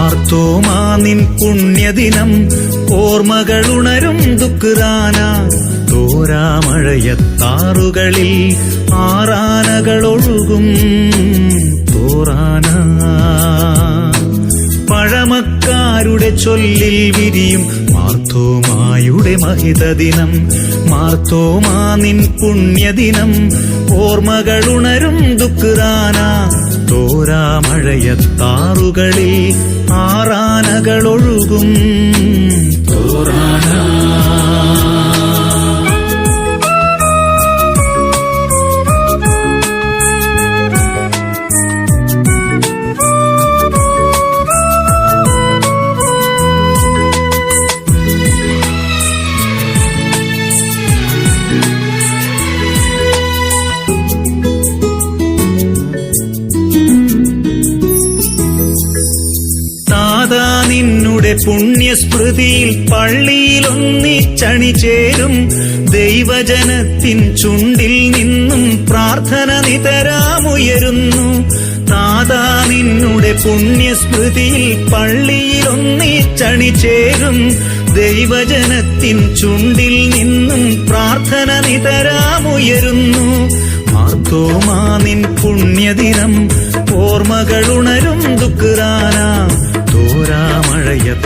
മാർത്തോമാ നിൻ പുണ്യദിനം ഓർമ്മകളുണരും ദുഃഖ്റാന തോരാമഴയത്താറുകളിൽ ആറാനകളൊഴുകും തോറാന പഴമക്കാരുടെ ചൊല്ലിൽ വിരിയും മാർത്തോമായുടെ മഹിതദിനം മാർത്തോമാ നിൻ പുണ്യദിനം ഓർമ്മകളുണരും ദുഃഖ്റാന തോരാമഴയത്താറുകളിൽ ആറാനകളൊഴുകും തോറാന. നിന്നുടെ പുണ്യസ്മൃതിയിൽ പള്ളിയിലൊന്നിച്ചണി ചേരും ദൈവജനത്തിൻ ചുണ്ടിൽ നിന്നും പ്രാർത്ഥന നിതരാമുയരുന്നു. നാഥാ നിന്നുടെ പുണ്യസ്മൃതിയിൽ പള്ളിയിലൊന്നിച്ചണി ചേരും ദൈവജനത്തിൻ ചുണ്ടിൽ നിന്നും പ്രാർത്ഥന നിതരാമുയരുന്നു. മാർത്തോമാ നിൻ പുണ്യദിനം ഓർമ്മകളുണരും ദുഃഖ്റാന തോരാമഴയത്താറുകളിൽ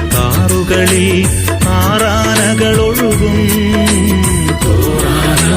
ആറാനകളൊഴുകും തോറാന.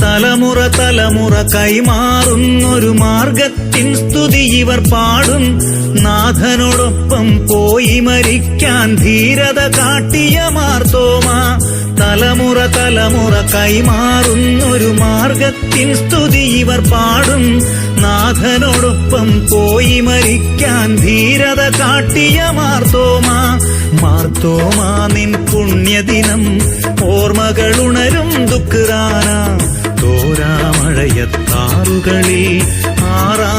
തലമുറ തലമുറ കൈമാറുന്നൊരു മാർഗത്തിൻ സ്തുതി ഇവർ പാടും. നാഥനോടൊപ്പം പോയി മരിക്കാൻ ധീരത കാട്ടിയ മാർത്തോമാ തലമുറ തലമുറ കൈമാറുന്നൊരു മാർഗത്തിൻ സ്തുതി ഇവർ പാടും. നാഥനോടൊപ്പം പോയി മരിക്കാൻ ധീരത കാട്ടിയ മാർത്തോമാ മാർത്തോമാ നിൻ പുണ്യദിനം ഓർമ്മകളുണരും ദുഃഖ്റാന തോരാമഴയത്താറുകളിൽ ആറാ